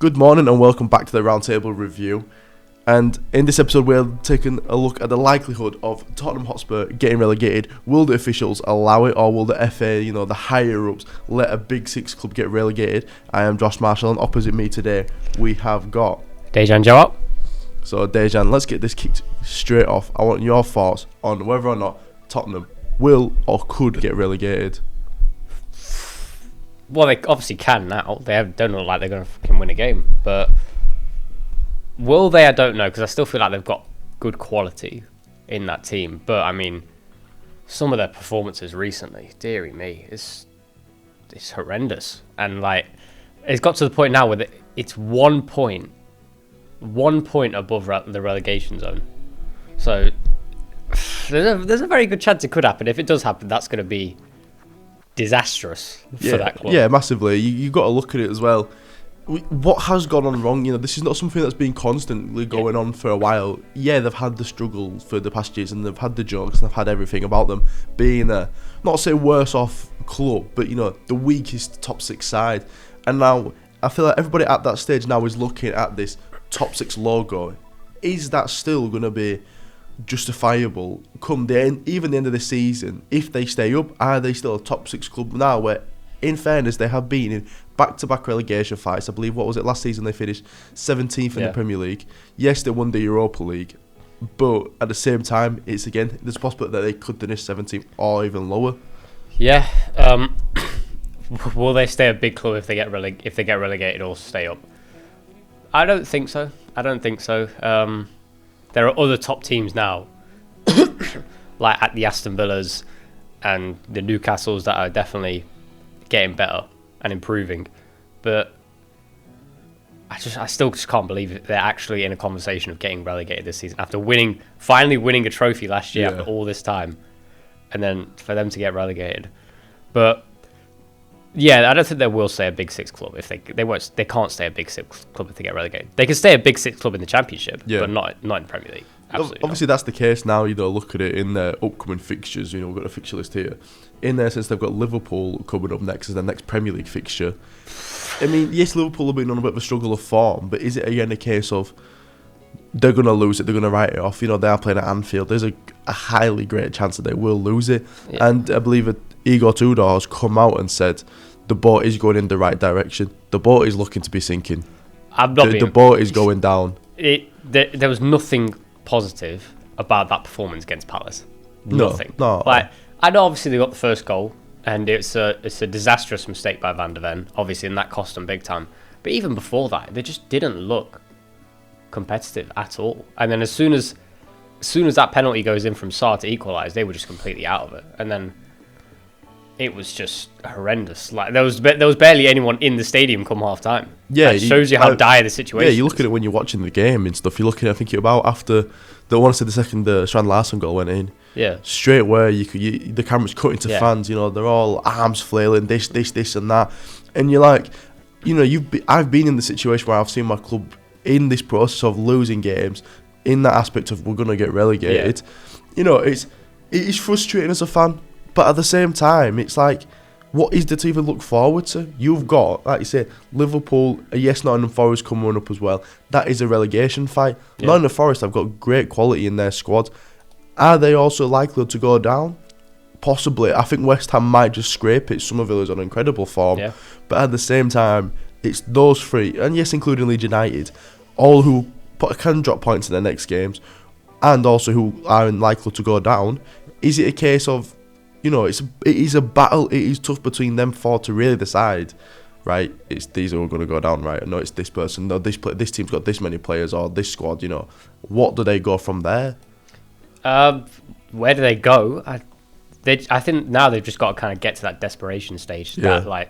Good morning and welcome back to the Roundtable Review. And in this episode, we're taking a look at the likelihood of Tottenham Hotspur getting relegated. Will the officials allow it, or will the FA, the higher ups, let a Big Six club get relegated? I am Josh Marshall, and opposite me today, we have got Dejan Joe. So Dejan, let's get this kicked straight off. I want your thoughts on whether or not Tottenham will or could get relegated. Well, they obviously can now. Don't look like they're going to fucking win a game. But will they? I don't know, because I still feel like they've got good quality in that team. But, I mean, some of their performances recently, dearie me, it's horrendous. And, it's got to the point now where it's 1 point above the relegation zone. So, there's a very good chance it could happen. If it does happen, that's going to be disastrous for that club. Yeah, massively. You've got to look at it as well. What has gone on wrong? This is not something that's been constantly going on for a while. Yeah, they've had the struggle for the past years, and they've had the jokes, and they've had everything about them being not say worse off club, but the weakest top six side. And now I feel like everybody at that stage now is looking at this top six logo. Is that still going to be justifiable come even the end of the season? If they stay up, are they still a top six club now, where in fairness they have been in back-to-back relegation fights? I believe, what was it, last season they finished 17th in the Premier League. Yes, they won the Europa League, but at the same time there's a prospect that they could finish 17th or even lower. Will they stay a big club if they get relegated or stay up? I don't think so. There are other top teams now, like at the Aston Villas and the Newcastles, that are definitely getting better and improving. But I still just can't believe they're actually in a conversation of getting relegated this season after finally winning a trophy last year after all this time, and then for them to get relegated. But yeah, I don't think they will stay a Big Six club if they can't stay a Big Six club if they get relegated. They can stay a Big Six club in the Championship, but not in the Premier League. Obviously, that's the case now. Look at it in their upcoming fixtures. We've got a fixture list here. In there, since they've got Liverpool coming up next as their next Premier League fixture. I mean, yes, Liverpool have been on a bit of a struggle of form, but is it again a case of they're going to lose it, they're going to write it off? They are playing at Anfield. There's a highly great chance that they will lose it. Yeah. And I believe that Igor Tudor has come out and said the boat is going in the right direction. The boat is looking to be sinking. The boat is going down. There was nothing positive about that performance against Palace. Nothing. No. I know obviously they got the first goal, and it's a disastrous mistake by Van der Ven, obviously, and that cost them big time. But even before that, they just didn't look competitive at all. And then as soon as that penalty goes in from Sarr to equalise, they were just completely out of it. And then it was just horrendous. There was barely anyone in the stadium come half time. Yeah, it shows you how dire the situation is. Yeah, you look at it when you're watching the game and stuff. You're looking, I think, about after the Strand Larsen goal went in. Yeah, straight away the camera's cutting to fans. They're all arms flailing, this and that, and you're like, I've been in the situation where I've seen my club in this process of losing games, in that aspect of we're gonna get relegated. It is frustrating as a fan. But at the same time, it's like, what is there to even look forward to? You've got, like you say, Liverpool, Nottingham Forest coming up as well. That is a relegation fight. Yeah. Nottingham Forest have got great quality in their squad. Are they also likely to go down? Possibly. I think West Ham might just scrape it. Somerville is on incredible form. Yeah. But at the same time, it's those three, and yes, including Leeds United, all who can drop points in their next games, and also who are likely to go down. Is it a case of, it is a battle. It is tough between them four to really decide, right? It's these who are going to go down, right? No, it's this person. No, this team's got this many players, or this squad. What do they go from there? Where do they go? I think now they've just got to kind of get to that desperation stage. Yeah. That,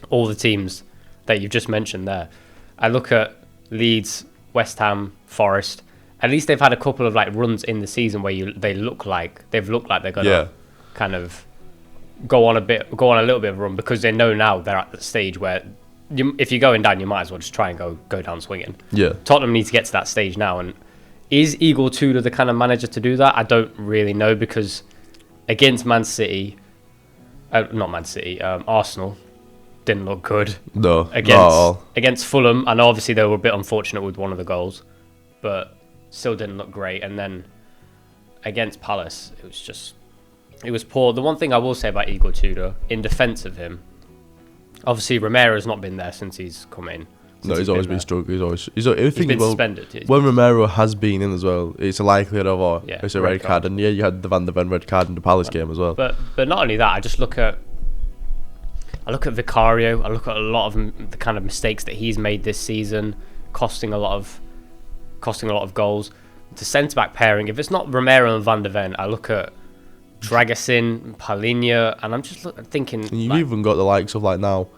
all the teams that you've just mentioned there. I look at Leeds, West Ham, Forest. At least they've had a couple of runs in the season where they've looked like they're going to kind of go on a little bit of a run, because they know now they're at the stage where if you're going down, you might as well just try and go down swinging. Yeah. Tottenham need to get to that stage now, and is Igor Tudor the kind of manager to do that? I don't really know, because against Arsenal, didn't look good. No, not at all. Against Fulham, and obviously they were a bit unfortunate with one of the goals, but still didn't look great. And then against Palace, it was poor. The one thing I will say about Igor Tudor, in defence of him, obviously Romero's not been there since he's come in. No, he's always been struggling. He's been suspended. When Romero has been in as well, it's a likelihood of it's a red card. And you had the Van de Ven red card in the Palace game as well. But not only that, I look at Vicario. I look at a lot of the kind of mistakes that he's made this season, costing a lot of goals. The centre back pairing, if it's not Romero and Van de Ven, I look at Dragusin, Paulinho, and I'm just thinking. And you've even got the likes of now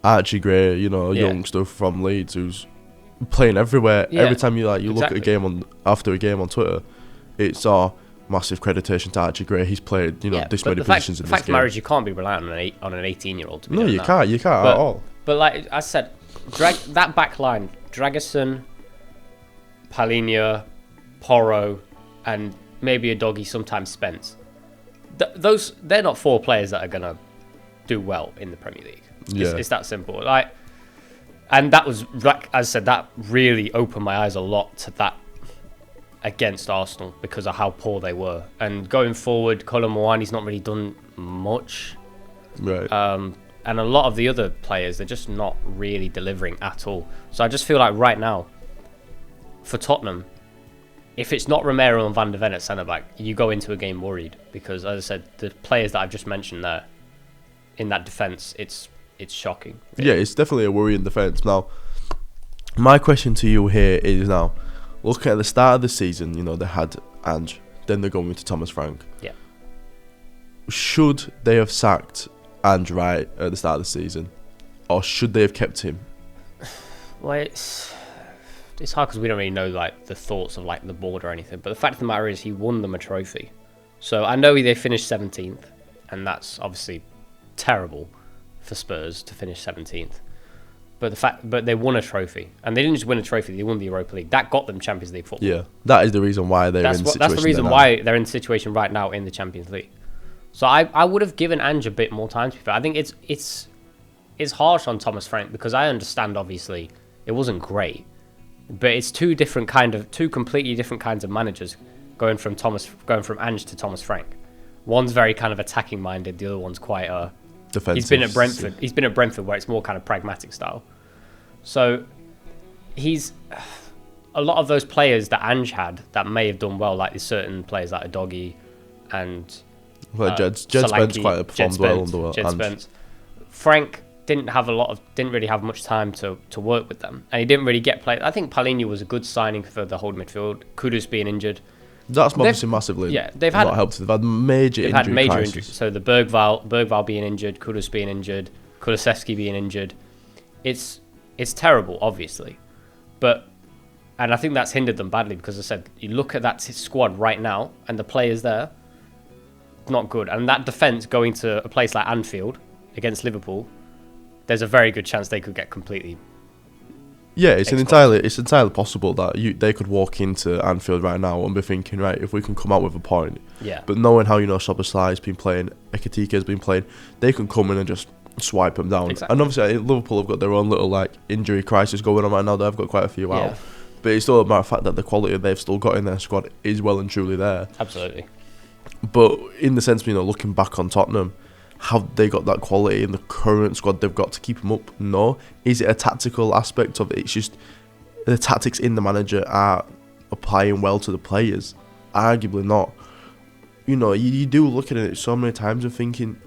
Archie Gray, youngster from Leeds who's playing everywhere. Yeah, every time you look at a game after a game on Twitter, it's massive creditation to Archie Gray. He's played this many positions in this game. The fact of you can't be relying on an 18-year-old. No, you can't at all. But like I said, that back line, Dragusin, Paulinho, Porro, and maybe a doggy, sometimes Spence. They're not 4 players that are gonna do well in the Premier League. It's that simple. And that was, as I said, that really opened my eyes a lot to that against Arsenal because of how poor they were. And going forward, Kolo Muani's not really done much. Right. And a lot of the other players, they're just not really delivering at all. So I just feel like right now, for Tottenham, if it's not Romero and Van de Ven at centre-back, you go into a game worried because, as I said, the players that I've just mentioned there, in that defence, it's shocking. Really. Yeah, it's definitely a worrying defence. Now, my question to you here is now, looking at the start of the season, they had Ange, then they're going to Thomas Frank. Yeah. Should they have sacked Ange right at the start of the season, or should they have kept him? Well, it's hard because we don't really know the thoughts of the board or anything. But the fact of the matter is, he won them a trophy. So I know they finished 17th, and that's obviously terrible for Spurs to finish 17th. But they won a trophy, and they didn't just win a trophy; they won the Europa League. That got them Champions League football. Yeah, that is the reason why they're in the situation. That's the reason why they're in the situation right now in the Champions League. So I would have given Ange a bit more time to be fair. I think it's harsh on Thomas Frank because I understand obviously it wasn't great, but it's two completely different kinds of managers going from Ange to Thomas Frank. One's very kind of attacking minded, the other one's quite defensive. He's been at Brentford where it's more kind of pragmatic style. So he's a lot of those players that Ange had that may have done well, like there's certain players like Udogie and Jed Spence quite performed well under Jed Ange. Spence. Frank didn't really have much time to work with them, and he didn't really get played. I think Paulinho was a good signing for the whole midfield. Kudus being injured. That's obviously massively not helped. They've had major injuries. So the Bergval being injured, Kudus being injured, Kulusevski being injured. It's terrible, obviously. And I think that's hindered them badly because, as I said, you look at that squad right now and the players there, not good. And that defence going to a place like Anfield against Liverpool, there's a very good chance they could get completely. Yeah, it's entirely possible that they could walk into Anfield right now and be thinking, right, if we can come out with a point. Yeah. But knowing how Szoboszlai's been playing, Ekitike's been playing, they can come in and just swipe them down. Exactly. And obviously Liverpool have got their own little injury crisis going on right now. They've got quite a few out. But it's still a matter of fact that the quality they've still got in their squad is well and truly there. Absolutely. But in the sense, looking back on Tottenham, have they got that quality in the current squad they've got to keep them up? No. Is it a tactical aspect of it? It's just the tactics in the manager are applying well to the players. Arguably not. You do look at it so many times and thinking,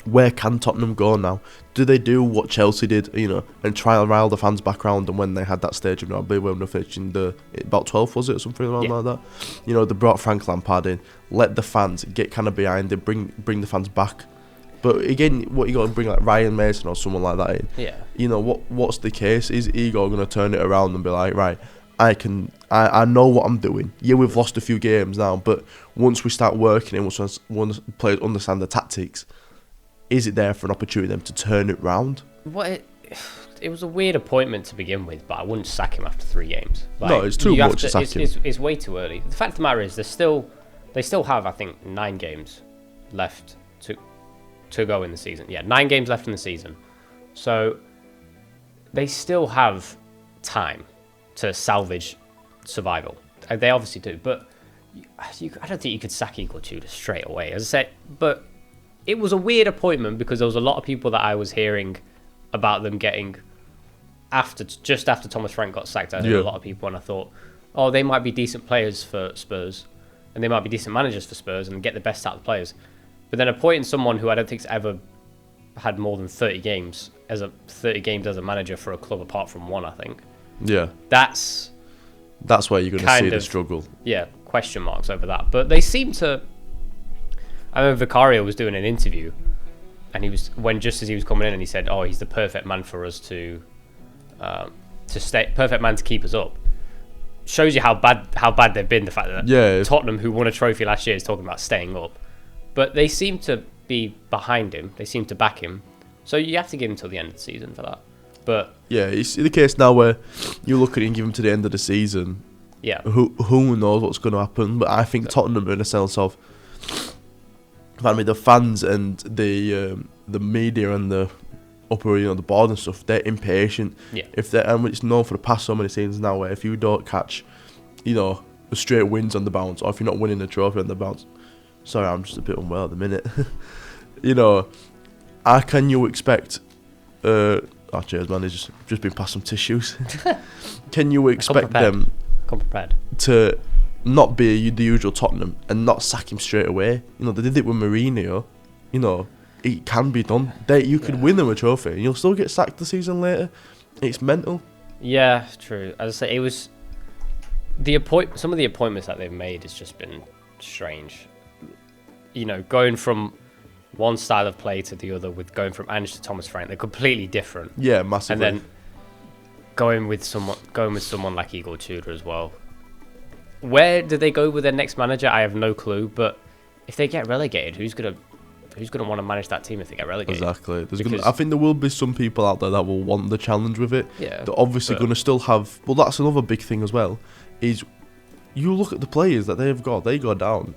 where can Tottenham go now? Do they do what Chelsea did, and try and rile the fans back around? And when they had that stage, I believe when they finished in about 12th, was it, or something like that? They brought Frank Lampard in, let the fans get kind of behind it, bring the fans back. But again, what you got to bring like Ryan Mason or someone like that in? Yeah. What's the case? Is Igor going to turn it around and be like, right, I know what I'm doing. Yeah, we've lost a few games now, but once we start working and once players understand the tactics, is it there for an opportunity for them to turn it round? Well, it was a weird appointment to begin with, but I wouldn't sack him after 3 games. No, it's too much to sack him. It's way too early. The fact of the matter is, they still have, I think, 9 games left to go in the season. Yeah, 9 games left in the season. So they still have time to salvage survival. They obviously do, but I don't think you could sack Igor Tudor straight away. As I said, but it was a weird appointment because there was a lot of people that I was hearing about them getting just after Thomas Frank got sacked. I heard a lot of people, and I thought, oh, they might be decent players for Spurs, and they might be decent managers for Spurs, and get the best out of the players. But then appointing someone who I don't think's ever had more than 30 games as a manager for a club, apart from one, I think. Yeah, that's where you're going to see the struggle. Yeah, question marks over that. But they seem to. I remember Vicario was doing an interview, and just as he was coming in, and he said, "Oh, he's the perfect man for us to stay, perfect man to keep us up." Shows you how bad they've been. The fact that Tottenham, who won a trophy last year, is talking about staying up, but they seem to be behind him. They seem to back him. So you have to give him till the end of the season for that. But yeah, it's the case now where you look at it and give him to the end of the season. Yeah. Who knows what's going to happen? But I think Tottenham are in a sense of, the fans and the media and the upper, the board and stuff, they're impatient. Yeah. And it's known for the past so many seasons now where if you don't catch, the straight wins on the bounce, or if you're not winning the trophy on the bounce, sorry, I'm just a bit unwell at the minute. How can you expect? Cheers, man. He's just been past some tissues. Can you expect them to not be the usual Tottenham and not sack him straight away? They did it with Mourinho. It can be done. You could win them a trophy and you'll still get sacked the season later. It's mental. Yeah, true. As I say, it was some of the appointments that they've made has just been strange. Going from one style of play to the other, with going from Ange to Thomas Frank, they're completely different. Yeah, massively. And then going with someone like Igor Tudor as well. Where do they go with their next manager? I have no clue. But if they get relegated, who's gonna want to manage that team if they get relegated? Exactly. I think there will be some people out there that will want the challenge with it. Yeah. They're obviously going to still have. Well, that's another big thing as well. Is you look at the players that they've got. They go down.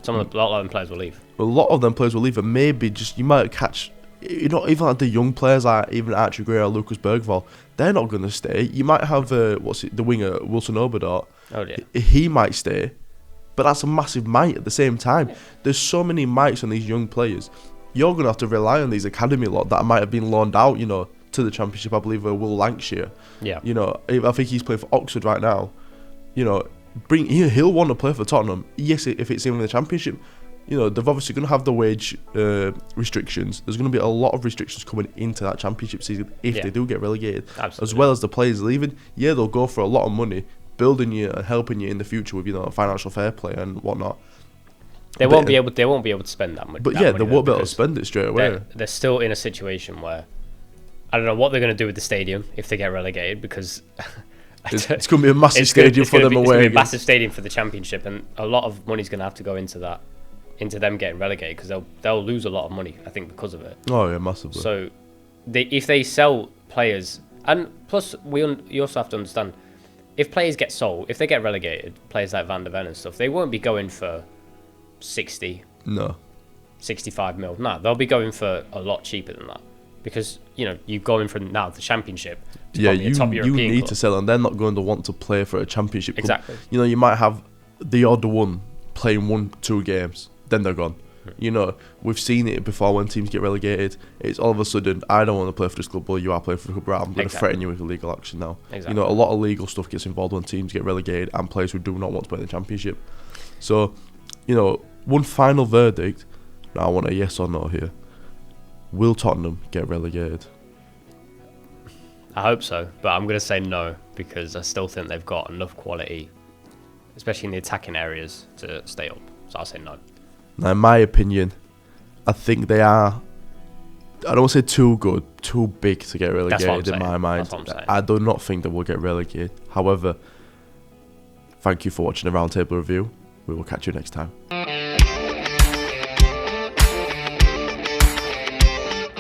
A lot of them players will leave. A lot of them players will leave, and maybe you might catch. Even like the young players, like even Archie Gray or Lucas Bergvall, they're not going to stay. You might have the winger Wilson Oberdort. Oh yeah. He might stay, but that's a massive might at the same time. Yeah. There's so many mights on these young players. You're going to have to rely on these academy lot that might have been loaned out, to the Championship. I believe Will Lancashire. Yeah. I think he's playing for Oxford right now. He'll want to play for Tottenham. Yes, if it's in the Championship. They're obviously going to have the wage restrictions. There's going to be a lot of restrictions coming into that Championship season if they do get relegated. Absolutely. As well as the players leaving. Yeah, they'll go for a lot of money, building you and helping you in the future with financial fair play and whatnot. They won't be able to spend that money. But they won't be able to spend it straight away. They're still in a situation where I don't know what they're going to do with the stadium if they get relegated, because it's going to be a massive stadium for them away. It's going to be a massive stadium for the Championship, and a lot of money's going to have to go into that, into them getting relegated, because they'll lose a lot of money, I think, because of it. Oh yeah, massively. So if they sell players, and plus you also have to understand, if players get sold, if they get relegated, players like Van der Ven and stuff, they won't be going for 60. No. 65 mil. No, they'll be going for a lot cheaper than that, because you're going from now the Championship to a top European you need club. to sell, and they're not going to want to play for a Championship club. Exactly. You might have the odd one playing 1-2 games, then they're gone. We've seen it before when teams get relegated. It's all of a sudden, I don't want to play for this club, but you are playing for the club, right? I'm going to threaten you with illegal action now. Exactly. A lot of legal stuff gets involved when teams get relegated and players who do not want to play in the Championship. So, one final verdict. Now I want a yes or no here. Will Tottenham get relegated? I hope so, but I'm going to say no, because I still think they've got enough quality, especially in the attacking areas, to stay up. So I'll say no. Now, in my opinion, I think they are, I don't want to say too good, too big to get relegated in my mind. That's what I'm saying. I do not think that we'll get relegated. However, thank you for watching the Roundtable Review. We will catch you next time.